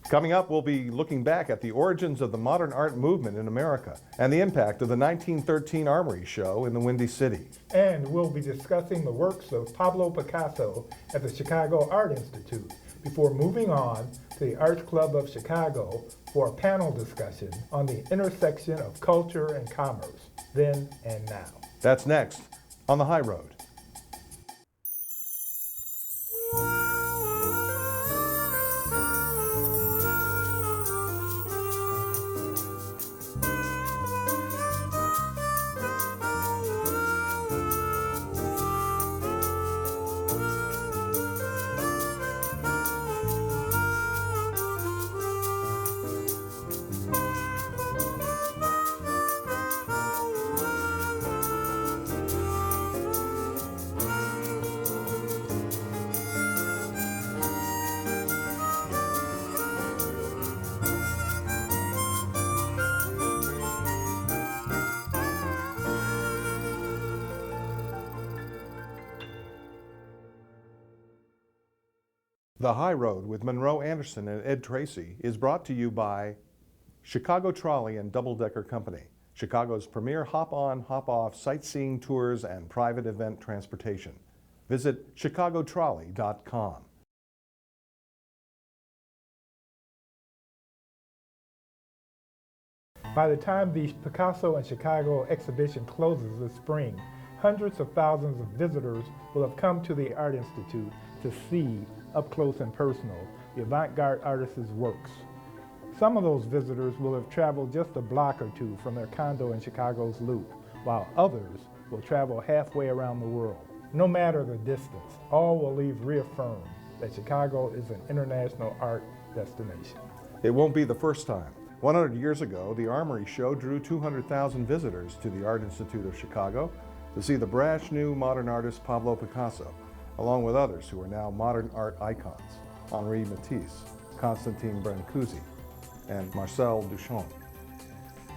Coming up, we'll be looking back at the origins of the modern art movement in America and the impact of the 1913 Armory Show in the Windy City. And we'll be discussing the works of Pablo Picasso at the Chicago Art Institute before moving on to the Arts Club of Chicago for a panel discussion on the intersection of culture and commerce, then and now. That's next on The High Road. The High Road with Monroe Anderson and Ed Tracy is brought to you by Chicago Trolley and Double Decker Company, Chicago's premier hop-on, hop-off sightseeing tours and private event transportation. Visit chicagotrolley.com. By the time the Picasso in Chicago exhibition closes this spring, hundreds of thousands of visitors will have come to the Art Institute to see, up close and personal, the avant-garde artist's works. Some of those visitors will have traveled just a block or two from their condo in Chicago's Loop, while others will travel halfway around the world. No matter the distance, all will leave reaffirmed that Chicago is an international art destination. It won't be the first time. 100 years ago, the Armory Show drew 200,000 visitors to the Art Institute of Chicago to see the brash new modern artist Pablo Picasso, along with others who are now modern art icons, Henri Matisse, Constantin Brancusi, and Marcel Duchamp.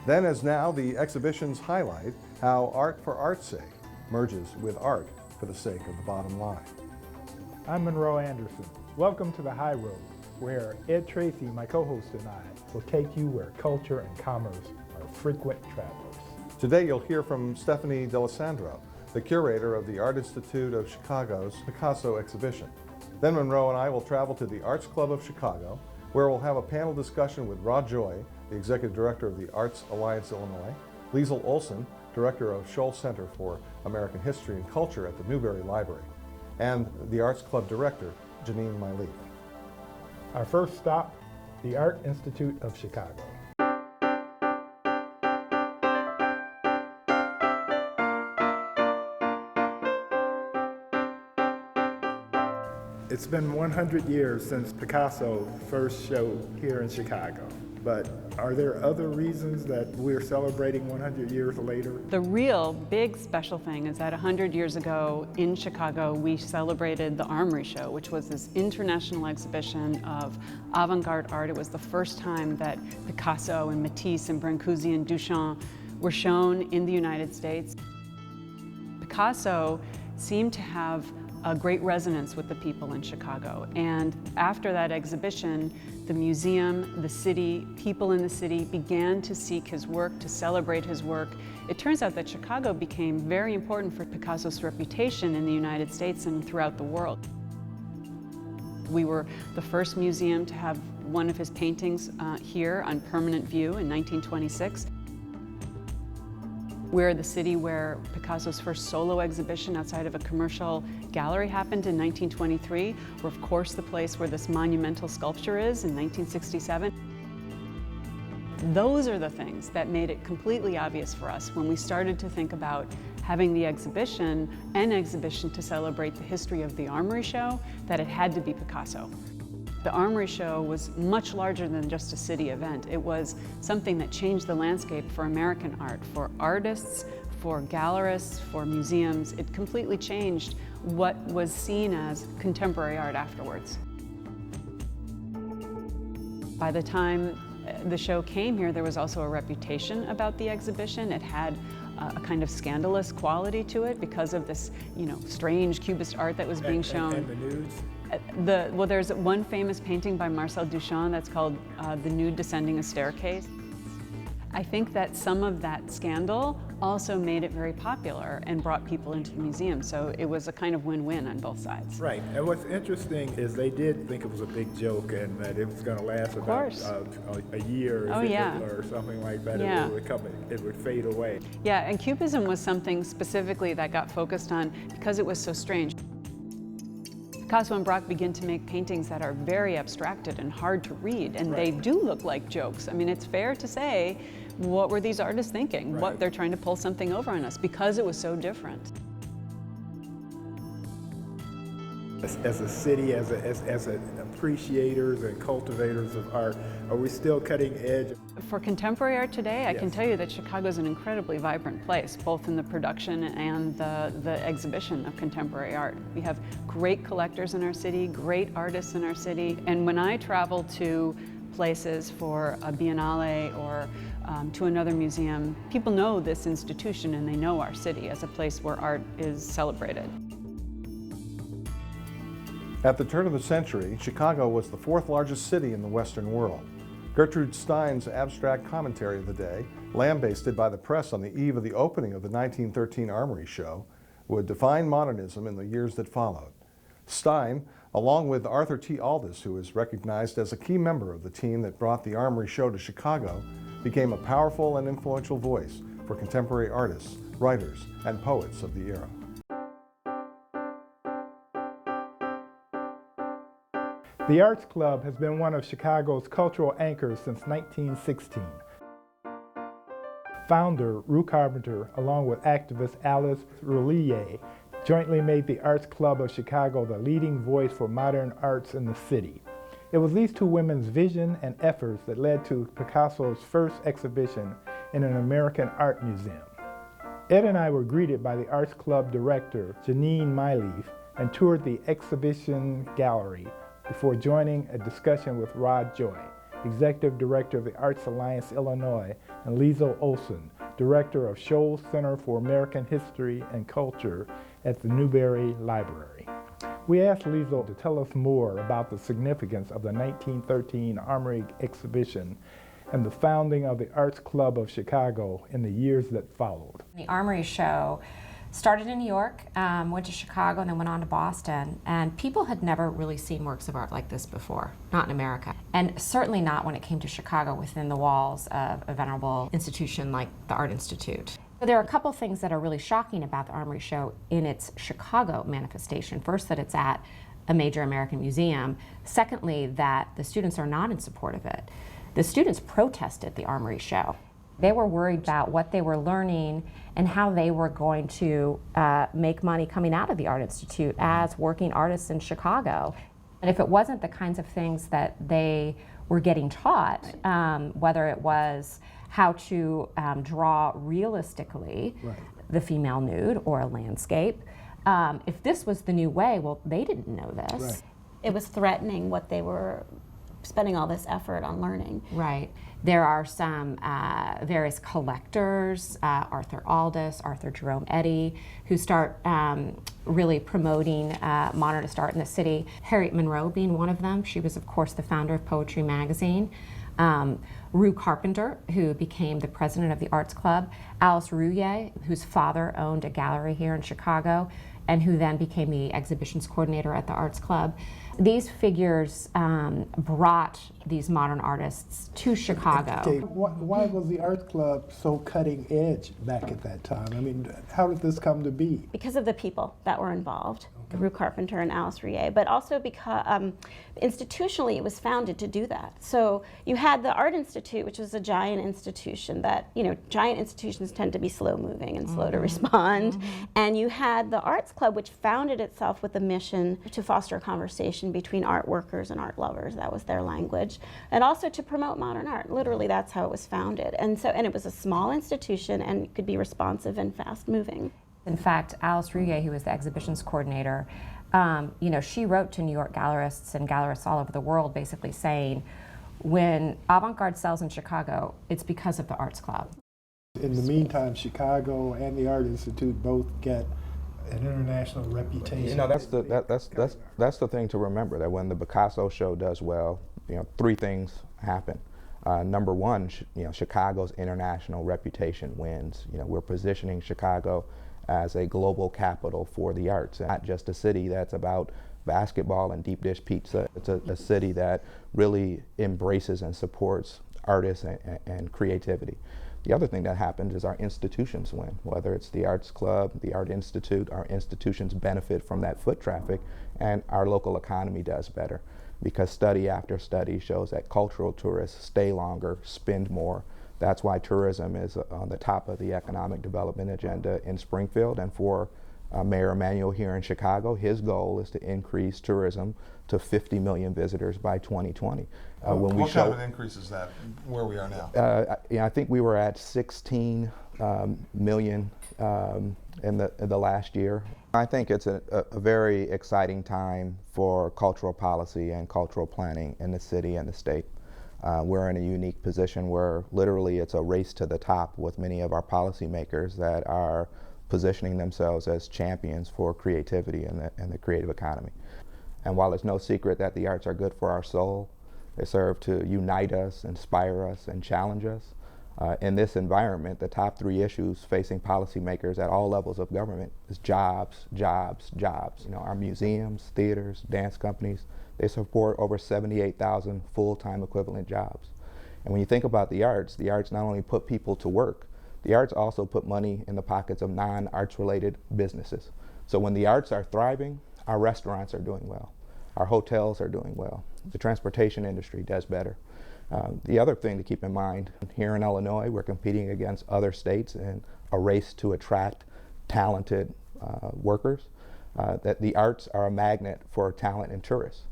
Then as now, the exhibitions highlight how art for art's sake merges with art for the sake of the bottom line. I'm Monroe Anderson. Welcome to The High Road, where Ed Tracy, my co-host, and I will take you where culture and commerce are frequent travelers. Today you'll hear from Stephanie D'Alessandro, the curator of the Art Institute of Chicago's Picasso exhibition. Then Monroe and I will travel to the Arts Club of Chicago, where we'll have a panel discussion with Rod Joy, the executive director of the Arts Alliance Illinois, Liesl Olson, director of Scholl Center for American History and Culture at the Newberry Library, and the Arts Club director, Janine Myleaf. Our first stop, the Art Institute of Chicago. It's been 100 years since Picasso first showed here in Chicago, but are there other reasons that we're celebrating 100 years later? The real big special thing is that 100 years ago in Chicago, we celebrated the Armory Show, which was this international exhibition of avant-garde art. It was the first time that Picasso and Matisse and Brancusi and Duchamp were shown in the United States. Picasso seemed to have a great resonance with the people in Chicago. And after that exhibition, the museum, the city, people in the city began to seek his work, to celebrate his work. It turns out that Chicago became very important for Picasso's reputation in the United States and throughout the world. We were the first museum to have one of his paintings here on permanent view in 1926. We're the city where Picasso's first solo exhibition outside of a commercial gallery happened in 1923. We're of course the place where this monumental sculpture is in 1967. Those are the things that made it completely obvious for us when we started to think about having the exhibition, an exhibition to celebrate the history of the Armory Show, that it had to be Picasso. The Armory Show was much larger than just a city event. It was something that changed the landscape for American art, for artists, for gallerists, for museums. It completely changed what was seen as contemporary art afterwards. By the time the show came here, there was also a reputation about the exhibition. It had a kind of scandalous quality to it because of this, strange Cubist art that was being shown. And the nudes? Well, there's one famous painting by Marcel Duchamp that's called The Nude Descending a Staircase. I think that some of that scandal also made it very popular and brought people into the museum, so it was a kind of win-win on both sides. Right, and what's interesting is they did think it was a big joke and that it was going to last about a year or something like that. Yeah. It would fade away. Yeah, and Cubism was something specifically that got focused on because it was so strange. Picasso and Braque begin to make paintings that are very abstracted and hard to read, and they do look like jokes. I mean, it's fair to say, what were these artists thinking? What they're trying to pull something over on us because it was so different. As a city, as appreciators and cultivators of art, are we still cutting edge? For contemporary art today, I can tell you that Chicago is an incredibly vibrant place, both in the production and the exhibition of contemporary art. We have great collectors in our city, great artists in our city, and when I travel to places for a biennale or to another museum, people know this institution and they know our city as a place where art is celebrated. At the turn of the century, Chicago was the fourth largest city in the Western world. Gertrude Stein's abstract commentary of the day, lambasted by the press on the eve of the opening of the 1913 Armory Show, would define modernism in the years that followed. Stein, along with Arthur T. Aldis, who is recognized as a key member of the team that brought the Armory Show to Chicago, became a powerful and influential voice for contemporary artists, writers, and poets of the era. The Arts Club has been one of Chicago's cultural anchors since 1916. Founder Rue Carpenter, along with activist Alice Roulier, jointly made the Arts Club of Chicago the leading voice for modern arts in the city. It was these two women's vision and efforts that led to Picasso's first exhibition in an American art museum. Ed and I were greeted by the Arts Club director, Janine Myleaf, and toured the exhibition gallery before joining a discussion with Rod Joy, Executive Director of the Arts Alliance Illinois, and Liesl Olson, Director of Shoals Center for American History and Culture at the Newberry Library. We asked Liesl to tell us more about the significance of the 1913 Armory exhibition and the founding of the Arts Club of Chicago in the years that followed. The Armory Show started in New York, went to Chicago, and then went on to Boston. And people had never really seen works of art like this before, not in America. And certainly not when it came to Chicago within the walls of a venerable institution like the Art Institute. There are a couple things that are really shocking about the Armory Show in its Chicago manifestation. First, that it's at a major American museum. Secondly, that the students are not in support of it. The students protested the Armory Show. They were worried about what they were learning and how they were going to make money coming out of the Art Institute as working artists in Chicago. And if it wasn't the kinds of things that they were getting taught, whether it was how to draw realistically the female nude or a landscape, if this was the new way, well, they didn't know this. Right. It was threatening what they were spending all this effort on learning. Right. There are some various collectors, Arthur Aldis, Arthur Jerome Eddy, who start really promoting modernist art in the city. Harriet Monroe being one of them. She was, of course, the founder of Poetry Magazine. Rue Carpenter, who became the president of the Arts Club. Alice Roulier, whose father owned a gallery here in Chicago, and who then became the exhibitions coordinator at the Arts Club. These figures brought these modern artists to Chicago. Okay, why was the Arts Club so cutting edge back at that time? I mean, how did this come to be? Because of the people that were involved, Rue Carpenter and Alice Roulier, but also because institutionally it was founded to do that. So you had the Art Institute, which was a giant institution that, giant institutions tend to be slow moving and slow to respond. And you had the Arts Club, which founded itself with a mission to foster a conversation between art workers and art lovers. That was their language. And also to promote modern art. Literally, that's how it was founded. And it was a small institution and could be responsive and fast moving. In fact, Alice Roulier, who was the exhibitions coordinator, she wrote to New York gallerists and gallerists all over the world basically saying, when avant-garde sells in Chicago, it's because of the Arts Club. In the meantime, Chicago and the Art Institute both get an international reputation. You know, that's the thing to remember, that when the Picasso show does well, you know, three things happen. Number one, you know, Chicago's international reputation wins. You know, we're positioning Chicago as a global capital for the arts, not just a city that's about basketball and deep dish pizza. It's a city that really embraces and supports artists and creativity. The other thing that happens is our institutions win, whether it's the Arts Club, the Art Institute. Our institutions benefit from that foot traffic, and our local economy does better, because study after study shows that cultural tourists stay longer, spend more. That's why tourism is on the top of the economic development agenda in Springfield. And for Mayor Emanuel here in Chicago, his goal is to increase tourism to 50 million visitors by 2020. What kind of an increase is that, where we are now? Yeah, I think we were at 16 million in the last year. I think it's a very exciting time for cultural policy and cultural planning in the city and the state. We're in a unique position where literally it's a race to the top with many of our policymakers that are positioning themselves as champions for creativity and the creative economy. And while it's no secret that the arts are good for our soul, they serve to unite us, inspire us, and challenge us. In this environment, the top three issues facing policymakers at all levels of government is jobs, jobs, jobs. You know, our museums, theaters, dance companies, they support over 78,000 full-time equivalent jobs. And when you think about the arts not only put people to work, the arts also put money in the pockets of non-arts related businesses. So when the arts are thriving, our restaurants are doing well, our hotels are doing well, the transportation industry does better. The other thing to keep in mind, here in Illinois, we're competing against other states in a race to attract talented workers, that the arts are a magnet for talent and tourists.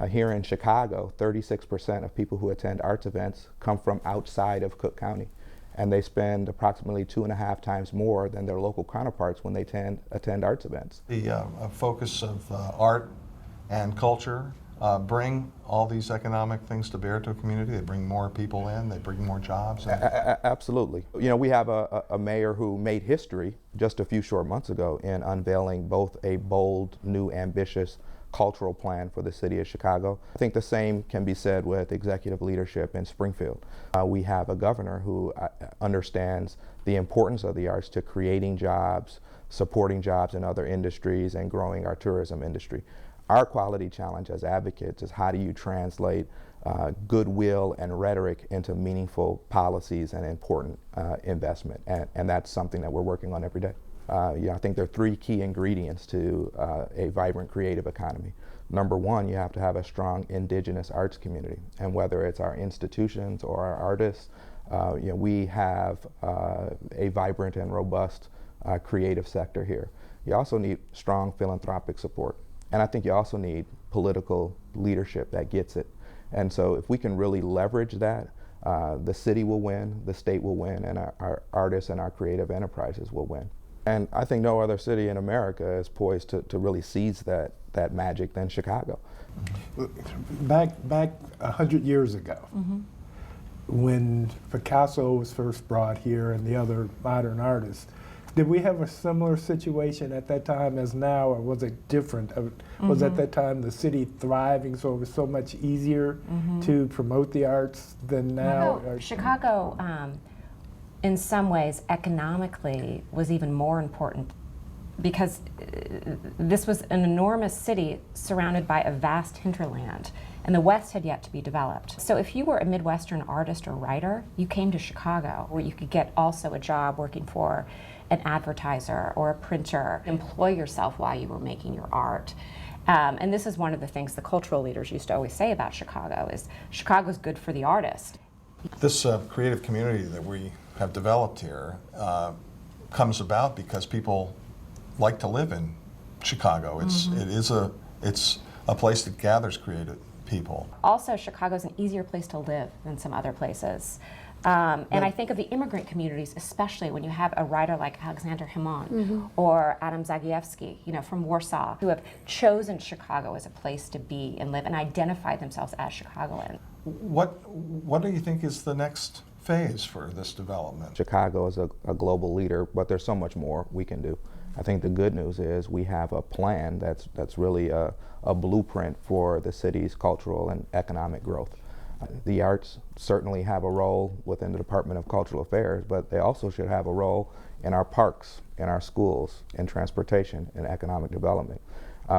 Here in Chicago, 36% of people who attend arts events come from outside of Cook County, and they spend approximately 2.5 times more than their local counterparts when they attend arts events. The focus of art and culture bring all these economic things to bear to a community. They bring more people in, they bring more jobs. Absolutely. You know, we have a mayor who made history just a few short months ago in unveiling both a bold, new, ambitious cultural plan for the city of Chicago. I think the same can be said with executive leadership in Springfield. We have a governor who understands the importance of the arts to creating jobs, supporting jobs in other industries, and growing our tourism industry. Our quality challenge as advocates is how do you translate goodwill and rhetoric into meaningful policies and important investment, and that's something that we're working on every day. I think there are three key ingredients to a vibrant creative economy. Number one, you have to have a strong indigenous arts community, and whether it's our institutions or our artists, we have a vibrant and robust creative sector here. You also need strong philanthropic support, and I think you also need political leadership that gets it. And so if we can really leverage that, the city will win, the state will win, and our artists and our creative enterprises will win. And I think no other city in America is poised to really seize that magic than Chicago. Back 100 years ago, when Picasso was first brought here and the other modern artists, did we have a similar situation at that time as now, or was it different? Was at that time the city thriving, so it was so much easier to promote the arts than now? Chicago, in some ways, economically, was even more important because this was an enormous city surrounded by a vast hinterland, and the West had yet to be developed. So if you were a Midwestern artist or writer, you came to Chicago, where you could get also a job working for an advertiser or a printer, employ yourself while you were making your art. And this is one of the things the cultural leaders used to always say about Chicago is Chicago's good for the artist. This creative community that we have developed here comes about because people like to live in Chicago. It's a place that gathers creative people. Also, Chicago's an easier place to live than some other places. And I think of the immigrant communities, especially when you have a writer like Alexander Hamon or Adam Zagiewski, from Warsaw, who have chosen Chicago as a place to be and live and identify themselves as Chicagoans. What do you think is the next phase for this development. Chicago is a global leader, but there's so much more we can do. I think the good news is we have a plan that's really a blueprint for the city's cultural and economic growth. The arts certainly have a role within the Department of Cultural Affairs, but they also should have a role in our parks, in our schools, in transportation, and economic development.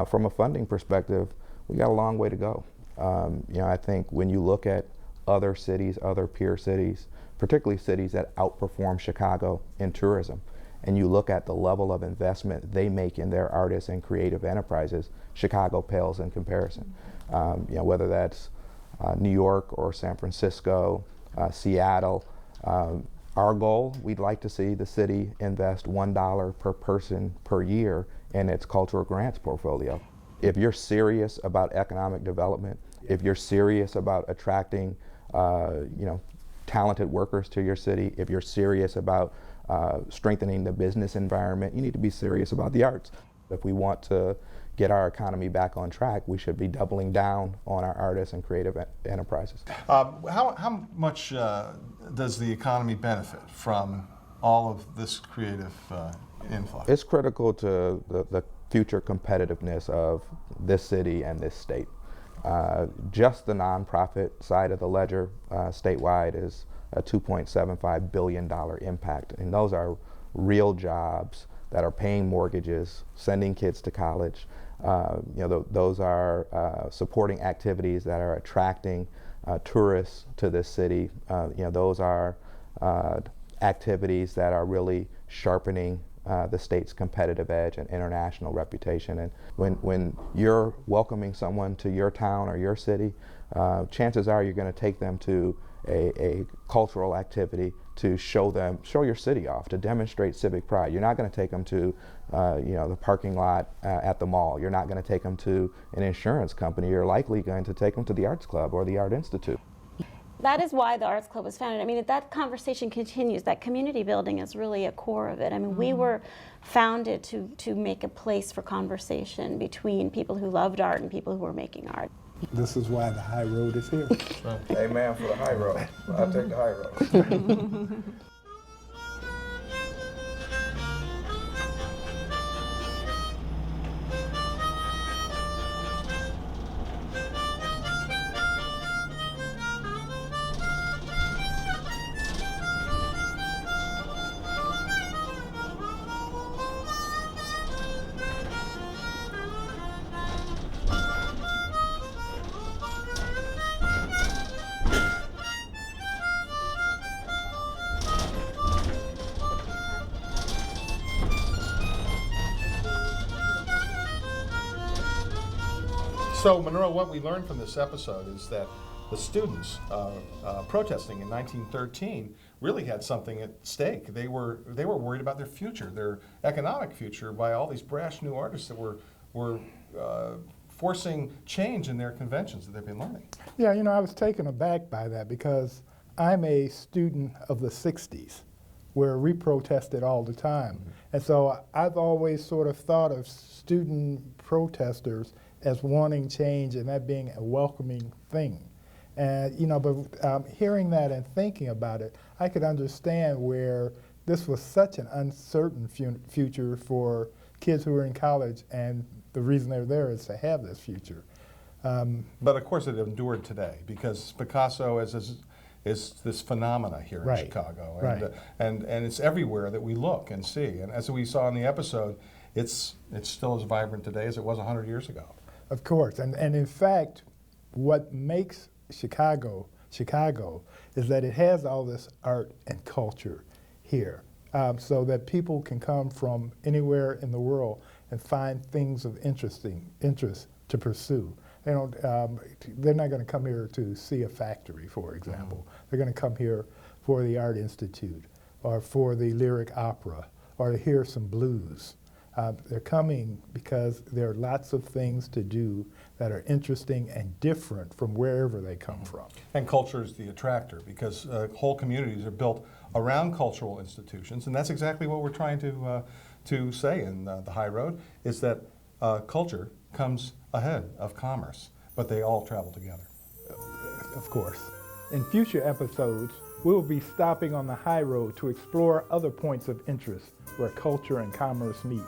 From a funding perspective, we got a long way to go. I think when you look at other cities, other peer cities, particularly cities that outperform Chicago in tourism, and you look at the level of investment they make in their artists and creative enterprises, Chicago pales in comparison. Whether that's New York or San Francisco, Seattle. Our goal, we'd like to see the city invest $1 per person per year in its cultural grants portfolio. If you're serious about economic development, if you're serious about attracting talented workers to your city, if you're serious about strengthening the business environment, you need to be serious about the arts. If we want to get our economy back on track, we should be doubling down on our artists and creative enterprises. How much does the economy benefit from all of this creative influx? It's critical to the future competitiveness of this city and this state. Just the nonprofit side of the ledger statewide is a $2.75 billion impact, and those are real jobs that are paying mortgages, sending kids to college. Those are supporting activities that are attracting tourists to this city. Those are activities that are really sharpening the state's competitive edge and international reputation. And when you're welcoming someone to your town or your city, chances are you're going to take them to a cultural activity to show your city off, to demonstrate civic pride. You're not going to take them to the parking lot at the mall. You're not going to take them to an insurance company. You're likely going to take them to the Arts Club or the Art Institute. That is why the Arts Club was founded. I mean, that conversation continues. That community building is really a core of it. I mean, we were founded to make a place for conversation between people who loved art and people who were making art. This is why the high road is here. Amen for the high road. I'll take the high road. So, Monroe, what we learned from this episode is that the students protesting in 1913 really had something at stake. They were worried about their future, their economic future, by all these brash new artists that were forcing change in their conventions that they've been learning. Yeah, I was taken aback by that because I'm a student of the 60s where we protested all the time. And so I've always sort of thought of student protesters as wanting change and that being a welcoming thing. And, but hearing that and thinking about it, I could understand where this was such an uncertain future for kids who are in college, and the reason they're there is to have this future. But of course it endured today because Picasso is this phenomena here in Chicago, and it's everywhere that we look and see. And as we saw in the episode, it's still as vibrant today as it was 100 years ago. Of course, and in fact, what makes Chicago is that it has all this art and culture here, so that people can come from anywhere in the world and find things of interest to pursue. They're not going to come here to see a factory, for example. They're going to come here for the Art Institute or for the lyric opera or to hear some blues. They're coming because there are lots of things to do that are interesting and different from wherever they come from. And culture is the attractor because whole communities are built around cultural institutions, and that's exactly what we're trying to say in the High Road, is that culture comes ahead of commerce, but they all travel together. Of course. In future episodes, We will be stopping on the high road to explore other points of interest where culture and commerce meet.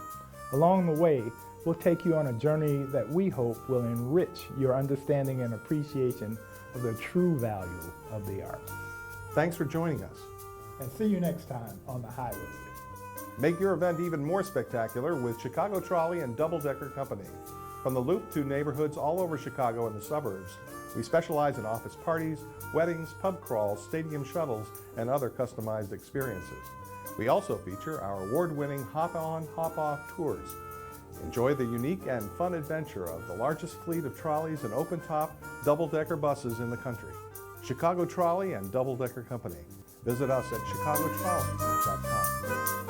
Along the way, we'll take you on a journey that we hope will enrich your understanding and appreciation of the true value of the arts. Thanks for joining us. And see you next time on the high road. Make your event even more spectacular with Chicago Trolley and Double Decker Company. From the Loop to neighborhoods all over Chicago and the suburbs, we specialize in office parties, weddings, pub crawls, stadium shuttles, and other customized experiences. We also feature our award-winning hop-on, hop-off tours. Enjoy the unique and fun adventure of the largest fleet of trolleys and open-top, double-decker buses in the country. Chicago Trolley and Double Decker Company. Visit us at chicagotrolley.com.